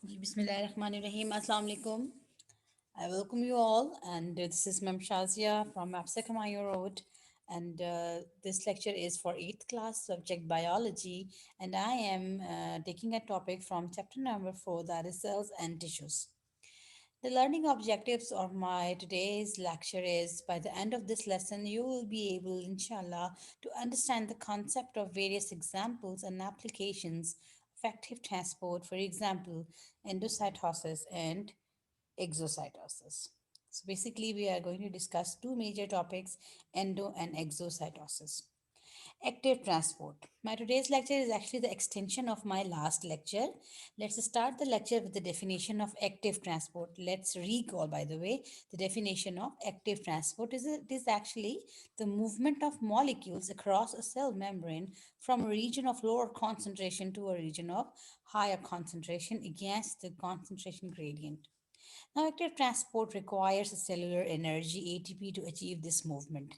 Bismillahirrahmanirrahim. Assalamu alaikum. I welcome you all, and this is Ma'am Shazia from Apsakamayo Road. And this lecture is for 8th class subject biology, and I am taking a topic from chapter number 4, that is cells and tissues. The learning objectives of my today's lecture is by the end of this lesson, you will be able, inshallah, to understand the concept of various examples and applications of active transport, for example, endocytosis and exocytosis. So basically, we are going to discuss two major topics, endo and exocytosis. Active transport. My today's lecture is actually the extension of my last lecture. Let's start the lecture with the definition of active transport. Let's recall, by the way, the definition of active transport is it is actually the movement of molecules across a cell membrane from a region of lower concentration to a region of higher concentration against the concentration gradient. Now, active transport requires a cellular energy ATP to achieve this movement.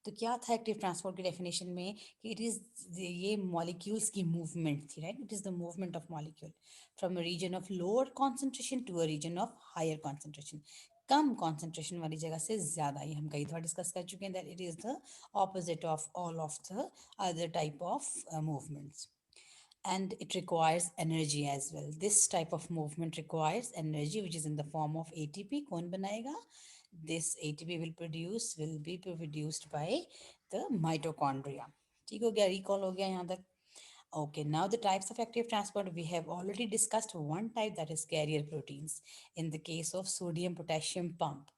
तो क्या था active transport की definition में कि it is ये molecules की movement थी, right? It is the movement of molecule from a region of lower concentration to a region of higher concentration. कम कॉन्सेंट्रेशन वाली जगह से ज्यादा, ये हम कई दफा डिस्कस कर चुके हैं that it is the opposite of all of the other type of movements. And it requires energy as well. This type of movement requires energy, which is in the form of ATP. कौन बनाएगा? This ATP will be produced by the mitochondria. ठीक हो गया, recall हो गया यहाँ तक. Okay, now the types of active transport, we have already discussed one type, that is carrier proteins in the case of sodium potassium pump.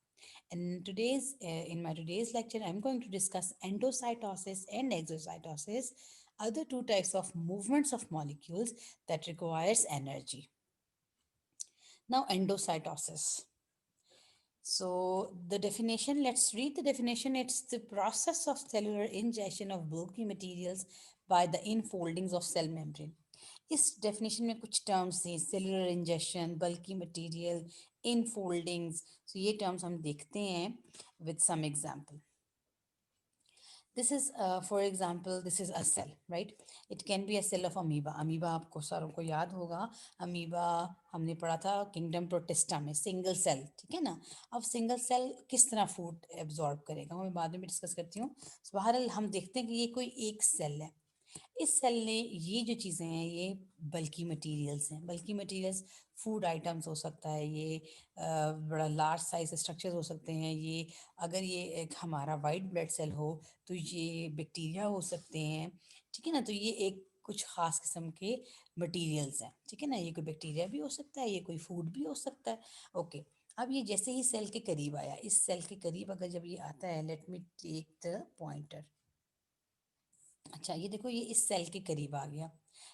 And in my today's lecture, I'm going to discuss endocytosis and exocytosis, other two types of movements of molecules that requires energy. Now, endocytosis. So the definition, let's read the definition. It's the process of cellular ingestion of bulky materials by the infoldings of cell membrane. इस definition में कुछ terms थी, cellular injection, बल्की material, infoldings. सो ये terms हम देखते हैं with some example. This is, for example, this is a cell, right? It can be a cell of amoeba. Amoeba आपको सारों को याद होगा. Amoeba हमने पढ़ा था किंगडम प्रोटिस्टा में, सिंगल सेल, ठीक है ना? अब सिंगल सेल किस तरह फूड एब्जॉर्ब करेगा, मैं बाद में डिस्कस करती हूँ. बहरहाल हम देखते हैं कि ये कोई एक सेल है. इस सेल ने ये जो चीज़ें हैं ये बल्की मटेरियल्स हैं. बल्की मटेरियल्स फूड आइटम्स हो सकता है, ये बड़ा लार्ज साइज स्ट्रक्चर्स हो सकते हैं. ये अगर ये एक हमारा वाइट ब्लड सेल हो तो ये बैक्टीरिया हो सकते हैं, ठीक है ना? तो ये एक कुछ खास किस्म के मटेरियल्स हैं, ठीक है ना? ये कोई बैक्टीरिया भी हो सकता है, ये कोई फूड भी हो सकता है. ओके, अब ये जैसे ही सेल के करीब आया, इस सेल के करीब अगर जब ये आता है, let me take the pointer. अच्छा, ये देखो, ये इस सेल के करीब आ गया.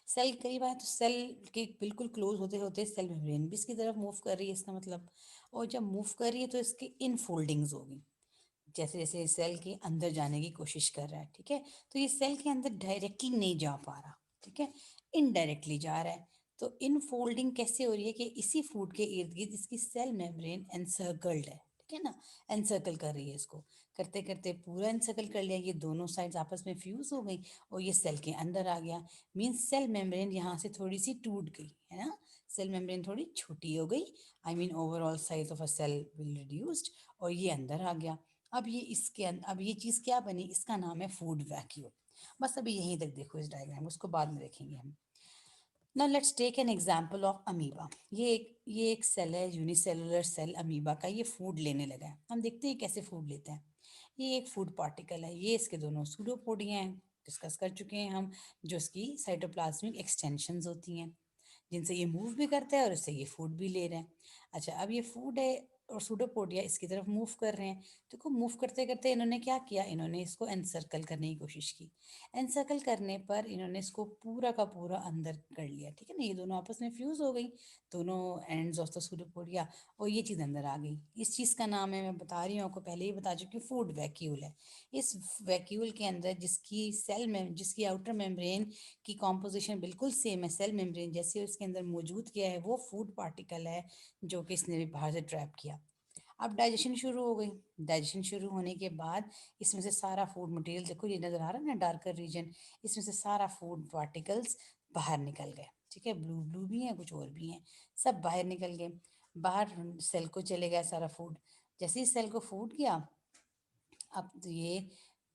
सेल के करीब आया तो सेल के बिल्कुल क्लोज होते होते सेल मेम्ब्रेन भी इसकी तरफ मूव कर रही है, इसका मतलब. और जब मूव कर रही है तो इसकी इनफोल्डिंग्स होगी, जैसे जैसे सेल के अंदर जाने की कोशिश कर रहा है, ठीक है? तो ये सेल के अंदर डायरेक्टली नहीं जा पा रहा, ठीक है, इनडायरेक्टली जा रहा है. तो इनफोल्डिंग कैसे हो रही है कि इसी फूड के इर्द गिर्द इसकी सेल मेम्ब्रेन एनसर्कल्ड है, ठीक है ना? एनसर्कल कर रही है इसको. करते करते पूरा एनसर्कल कर लिया, ये दोनों साइड्स आपस में फ्यूज हो गई और ये सेल के अंदर आ गया. मीन्स सेल मेम्ब्रेन यहाँ से थोड़ी सी टूट गई है ना, सेल मेम्ब्रेन थोड़ी छोटी हो गई. I mean overall size of a cell will reduced, और ये अंदर आ गया. अब ये इसके अब ये चीज़ क्या बनी, इसका नाम है फूड वैक्यूल. बस अभी यहीं तक देखो इस डायग्राम, उसको बाद में देखेंगे हम. Now let's take an example of amoeba. ये एक सेल है, यूनिसेलुलर सेल अमीबा का. ये फूड लेने लगा है. हम देखते हैं कैसे फूड लेता है. ये एक फूड पार्टिकल है, ये इसके दोनों सूडोपोडिया हैं, डिस्कस कर चुके हैं हम, जो इसकी साइटोप्लाज्मिक एक्सटेंशंस होती हैं, जिनसे ये मूव भी करता है और इससे ये फूड भी ले रहे हैं. अच्छा, अब ये फूड है और सूडोपोडिया इसकी तरफ मूव कर रहे हैं. देखो, मूव करते करते इन्होंने क्या किया, इन्होंने इसको एनसर्कल करने की कोशिश की. एनसर्कल करने पर इन्होंने इसको पूरा का पूरा अंदर कर लिया, ठीक है ना? ये दोनों आपस में फ्यूज हो गई, दोनों एंड्स ऑफ द सूडोपोडिया, और ये चीज़ अंदर आ गई. इस चीज़ का नाम है, मैं बता रही हूँ आपको, पहले ही बता चुकी हूँ, फूड वैक्यूल है. इस वैक्यूल के अंदर जिसकी आउटर मेम्ब्रेन की कॉम्पोजिशन बिल्कुल सेम है सेल मेम्ब्रेन जैसे, उसके अंदर मौजूद किया है वो फूड पार्टिकल है जो कि इसने भी बाहर से ट्रैप किया. अब डाइजेशन शुरू हो गई. डाइजेशन शुरू होने के बाद इसमें से सारा फूड मटेरियल, देखो ये नज़र आ रहा है ना डार्कर रीजन, इसमें से सारा फूड पार्टिकल्स बाहर निकल गए, ठीक है, ब्लू ब्लू भी हैं, कुछ और भी हैं, सब बाहर निकल गए। बाहर सेल को चले गया सारा फूड। जैसे ही सेल को फूड किया, अब तो ये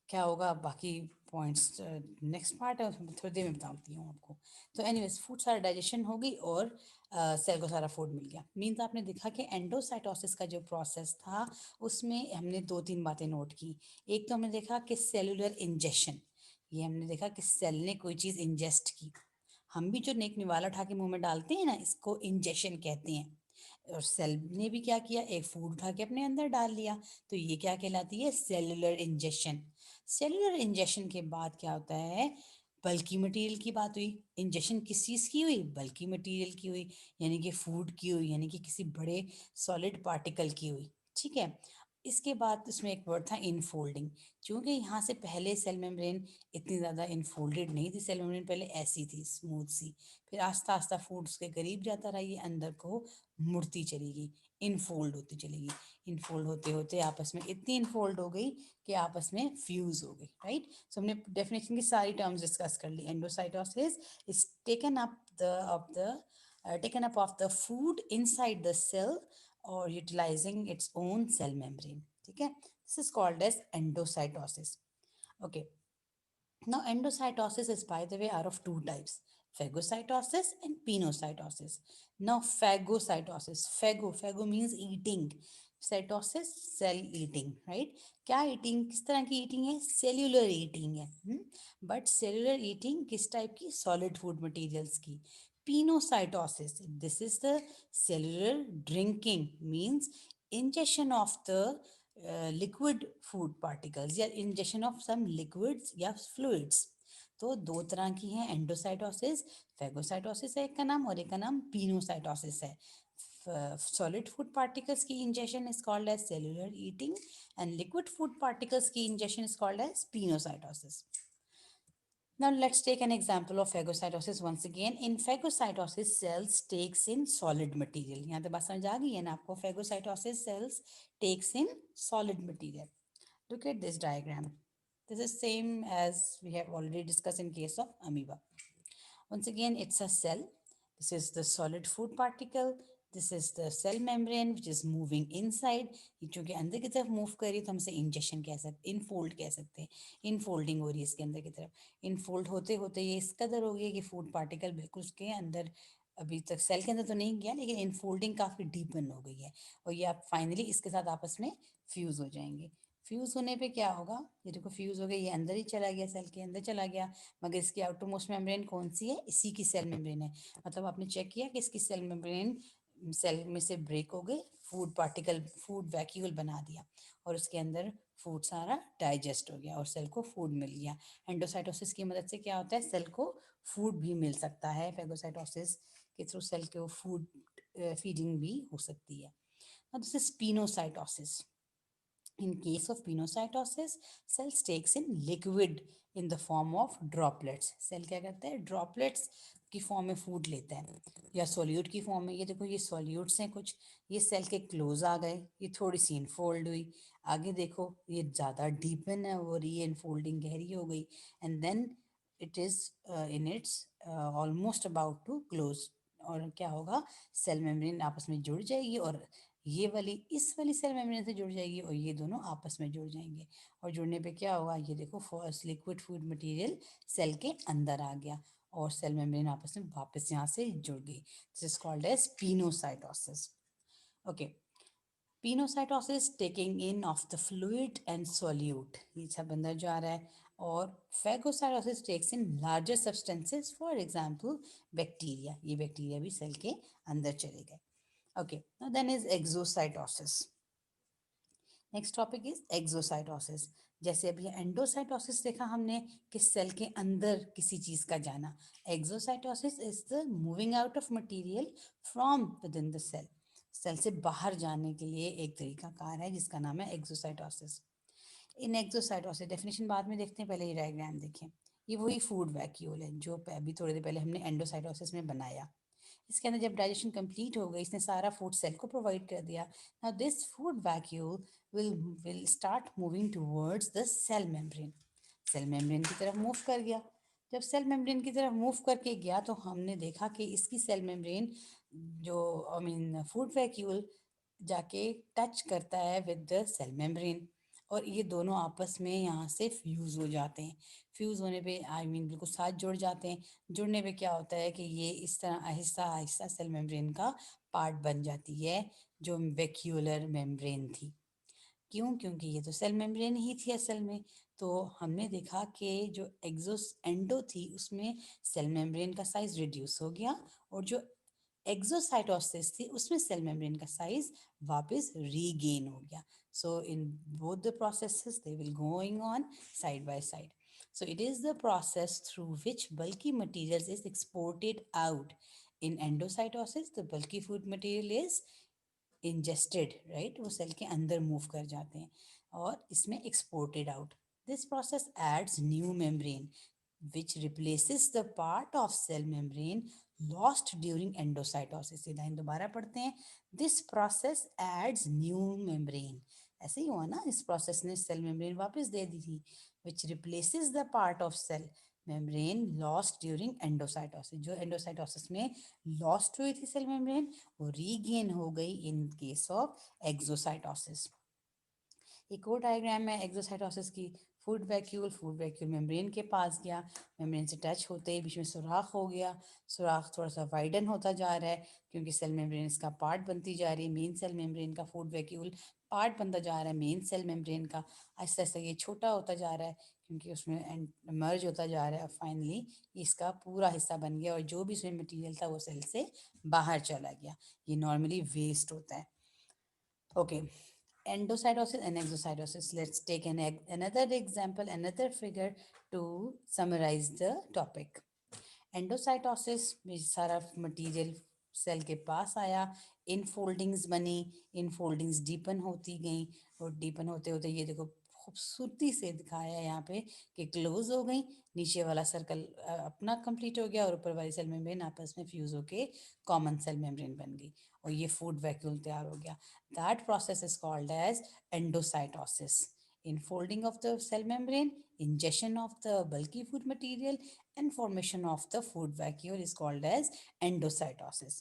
क्या होगा, बाकी पॉइंट्स नेक्स्ट पार्ट है, उसमें थोड़ी देर में बताती हूँ आपको। तो एनीवेज फूड सारा डाइजेशन हो गई और सेल को सारा फूड मिल गया। मीन्स आपने देखा कि एंडोसाइटोसिस का जो प्रोसेस था उसमें हमने दो तीन बातें नोट की। एक तो हमने देखा कि सेलुलर इंजेक्शन, ये हमने देखा कि सेल ने कोई चीज़ इंजेस्ट की। हम भी जो नेक निवाला उठा के मुंह में डालते हैं ना, इसको इंजेक्शन कहते हैं। और सेल ने भी क्या किया, एक फूड उठा के अपने अंदर डाल लिया। तो ये क्या कहलाती है, सेलुलर इंजेक्शन। सेलुलर इंजेक्शन के बाद क्या होता है, बल्की मटेरियल की बात हुई। इंजेक्शन किस चीज़ की हुई, बल्की मटेरियल की हुई, यानी कि फूड की हुई, यानी कि किसी बड़े सॉलिड पार्टिकल की हुई। ठीक है। इसके बाद उसमें एक वर्ड था इनफोल्डिंग। क्योंकि यहाँ से पहले सेल मेम्ब्रेन इतनी ज़्यादा इनफोल्डेड नहीं थी, सेल मेम्ब्रेन पहले ऐसी थी, स्मूथ सी। फिर आस्ता आस्ता फूड उसके करीब जाता रहा, ये अंदर को मुड़ती चली गई, इनफोल्ड होती चली गई। इनफोल्ड होते होते आपस में इतनी इनफोल्ड हो गई कि आपस में फ्यूज हो गई। राइट। सो हमने डेफिनेशन की सारी टर्म्स डिस्कस कर ली। Endocytosis is taken up of the food inside the cell or utilizing its own cell membrane. ठीक है, this is called as endocytosis. Okay. Now, endocytosis is, by the way, are of two types: phagocytosis and pinocytosis. Now, phagocytosis, phago means eating, cytosis cell eating, right? क्या eating, किस तरह की eating है, cellular eating है। But cellular eating किस type की, solid food materials की। Pinocytosis, this is the cellular drinking, means ingestion of the liquid food particles या ingestion of some liquids या fluids। तो दो तरह की हैं एंडोसाइटोसिस। फैगोसाइटोसिस है एक का नाम, और एक का नाम पिनोसाइटोसिस है। सॉलिड फूड पार्टिकल्स की injection is called as cellular eating, and liquid food particles की injection is called as pinocytosis. Now let's take an example of phagocytosis once again. In phagocytosis, cells takes in solid material. यहाँ तो बात समझ आ गई है ना आपको, phagocytosis cells takes in solid material. Look at this diagram. This is same as we have already discussed in case of amoeba. Once again, it's a cell. This is the solid food particle. This is the cell membrane which is moving inside. ये चूंकि अंदर की तरफ move कर रही है तो हम इसे इंजेक्शन कह सकते, इनफोल्ड कह सकते हैं। इनफोल्डिंग हो रही है इसके अंदर की तरफ। इनफोल्ड होते होते ये इस कदर हो गया कि फूड पार्टिकल बिल्कुल उसके अंदर, अभी तक सेल के अंदर तो नहीं गया, लेकिन इनफोल्डिंग काफ़ी डीपन हो गई है। और ये आप फाइनली इसके साथ आपस में फ्यूज़ हो जाएंगे। फ्यूज़ होने पे क्या होगा, ये देखो फ्यूज़ हो गया, ये अंदर ही चला गया, सेल के अंदर चला गया। मगर इसकी आउटर मोस्ट मेम्ब्रेन कौन सी है, इसी की सेल मेम्ब्रेन है। मतलब आपने चेक किया कि इसकी सेल मेम्ब्रेन सेल में से ब्रेक हो गई, फूड पार्टिकल, फूड वैक्यूल बना दिया, और उसके अंदर फूड सारा डाइजेस्ट हो गया और सेल को फूड मिल गया। एंडोसाइटोसिस की मदद से क्या होता है, सेल को फूड भी मिल सकता है। फेगोसाइटोसिस के थ्रू सेल को फूड फीडिंग भी हो सकती है। This is pinocytosis. In case of pinocytosis, cells takes in liquid in the form of droplets. Cell क्या करता है, ड्रॉपलेट्स की फॉर्म में फूड लेता है, या सोल्यूट की फॉर्म में। ये देखो ये सोल्यूट्स हैं कुछ, ये सेल के क्लोज आ गए, ये थोड़ी सी इनफोल्ड हुई। आगे देखो ये ज़्यादा डीपन है और ये इनफोल्डिंग गहरी हो गई, and then it is in its almost about to close. और क्या होगा, सेल मेम्ब्रेन आपस में जुड़ जाएगी, और ये वाली इस वाली सेल मेम्ब्रेन से जुड़ जाएगी, और ये दोनों आपस में जुड़ जाएंगे। और जुड़ने पे क्या होगा, ये देखो first liquid food material cell के अंदर आ गया, और सेल मेम्ब्रेन आपस में वापस यहाँ से जुड़ गई। This is called as pinocytosis. Okay, pinocytosis taking in of the fluid and solute, ये सब अंदर जा रहा है। और phagocytosis takes in larger substances, for example bacteria, ये बैक्टीरिया भी सेल के अंदर चले गए। Okay, now then is exocytosis. Next topic is exocytosis. जैसे अभी एंडोसाइटोसिस देखा हमने कि सेल के अंदर किसी चीज़ का जाना। Exocytosis is the moving out of material from within the cell. Cell से बाहर जाने के लिए एक तरीका कार है जिसका नाम है एक्सोसाइटोसिस। इन एक्सोसाइटोसिस डेफिनेशन बाद में देखते हैं, पहले ये डायग्राम देखें। ये वही फूड वैक्यूल है जो अभी थोड़ी देर पहले हमने एंडोसाइटोसिस में बनाया। इसके अंदर जब डाइजेशन कंप्लीट हो गई, इसने सारा फूड सेल को प्रोवाइड कर दिया। Now this food vacuole will start moving towards the cell membrane. Cell membrane की तरफ मूव कर गया। जब सेल मेम्ब्रेन की तरफ मूव करके गया तो हमने देखा कि इसकी सेल मेम्ब्रेन जो फूड वैक्यूल जाके टच करता है विद द सेल मेम्ब्रेन, और ये दोनों आपस में यहाँ से फ्यूज़ हो जाते हैं। फ्यूज़ होने पे बिल्कुल साथ जुड़ जाते हैं। जुड़ने पे क्या होता है कि ये इस तरह आहिस्ता आहिस्ता सेल मेम्ब्रेन का पार्ट बन जाती है, जो वैक्यूलर मेम्ब्रेन थी। क्यों? क्योंकि ये तो सेल मेम्ब्रेन ही थी असल में। तो हमने देखा कि जो एक्सोस एंडो थी उसमें सेल मेम्ब्रेन का साइज रिड्यूस हो गया, और जो एक्सोसाइटोसिस थी उसमें सेल मेम्ब्रेन का साइज वापस रीगेन हो गया. So in both the processes they will going on side by side. So it is the process through which bulky materials is exported out. In endocytosis the bulky food material is ingested, right, वो cell के अंदर move कर जाते हैं, और इसमें exported out. This process adds new membrane which replaces the part of cell membrane lost during endocytosis. ये line दोबारा पढ़ते हैं. This process adds new membrane. ऐसे ही हुआ ना, इस प्रोसेस ने सेल मेम्ब्रेन वापस दे दी थी. which replaces the part of cell membrane lost during endocytosis. जो endocytosis में lost हुई थी सेल मेम्ब्रेन, वो रीगेन हो गई इन केस ऑफ एक्सोसाइटोसिस. एक और डायग्राम है एक्सोसाइटोसिस की. फूड वैक्यूल मेम्ब्रेन के पास गया, मेम्ब्रेन से टच होते ही बीच में सुराख हो गया. सुराख थोड़ा सा वाइडन होता जा रहा है क्योंकि सेल मेम्ब्रेन इसका पार्ट बनती जा रही है. मेन सेल मेम्ब्रेन का फूड वैक्यूल पार्ट बनता जा रहा है मेन सेल मेम्ब्रेन का. आहिस्ता आहिस्ता ये छोटा होता जा रहा है क्योंकि उसमें मर्ज होता जा रहा है. फाइनली इसका पूरा हिस्सा बन गया, और जो भी इसमें मटीरियल था वो सेल से बाहर चला गया. ये नॉर्मली वेस्ट होता है. Okay, endocytosis and exocytosis. Let's take another example, another figure to summarize the topic. Endocytosis में सारा मटेरियल सेल के पास आया, इन फोल्डिंग्स बनी, इन फोल्डिंग्स डीपन होती गई, और डीपन होते होते ये देखो खूबसूरती से दिखाया है यहाँ पे कि क्लोज हो गई. नीचे वाला सर्कल अपना कंप्लीट हो गया, और ऊपर वाली सेल मेम्ब्रेन आपस में फ्यूज होके कॉमन सेल मेम्ब्रेन बन गई, और ये फूड वैक्यूल तैयार हो गया. That process is called as endocytosis. Enfolding of the cell membrane, ingestion of the bulky food material, and formation of the food vacuole is called as endocytosis.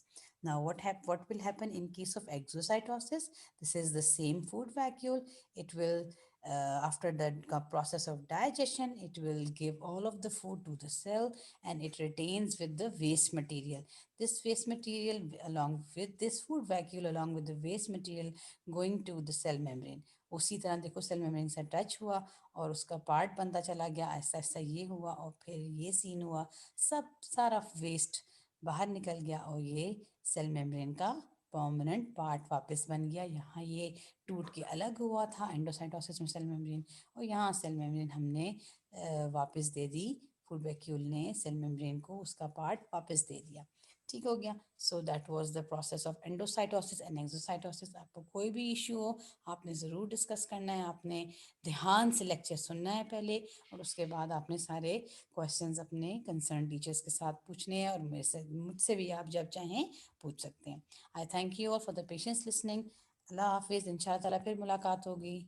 Now, what will happen in case of exocytosis? This is the same food vacuole. It will after the process of digestion, it will give all of the food to the cell, and it retains with the waste material. This waste material, along with this food vacuole, along with the waste material, going to the cell membrane. उसी तरह देखो cell membrane से touch हुआ और उसका part बनता चला गया. ऐसा ऐसा ये हुआ, और फिर ये सीन हुआ, सब सारा वेस्ट बाहर निकल गया, और ये सेल मेम्ब्रेन का परमानेंट पार्ट वापस बन गया. यहाँ ये टूट के अलग हुआ था एंडोसाइटोसिस में सेल मेम्ब्रेन, और यहाँ सेल मेम्ब्रेन हमने वापस दे दी. फूड वैक्यूल ने सेल मेम्ब्रेन को उसका पार्ट वापस दे दिया. ठीक हो गया. So that was the process of endocytosis and exocytosis. आपको कोई भी इश्यू हो, आपने ज़रूर डिस्कस करना है. आपने ध्यान से लेक्चर सुनना है पहले, और उसके बाद आपने सारे क्वेश्चंस अपने कंसर्न टीचर्स के साथ पूछने हैं, और मुझसे भी आप जब चाहें पूछ सकते हैं. I thank you all for the patience listening. अल्लाह हाफिज़. इंशाअल्लाह ताला फिर मुलाकात होगी.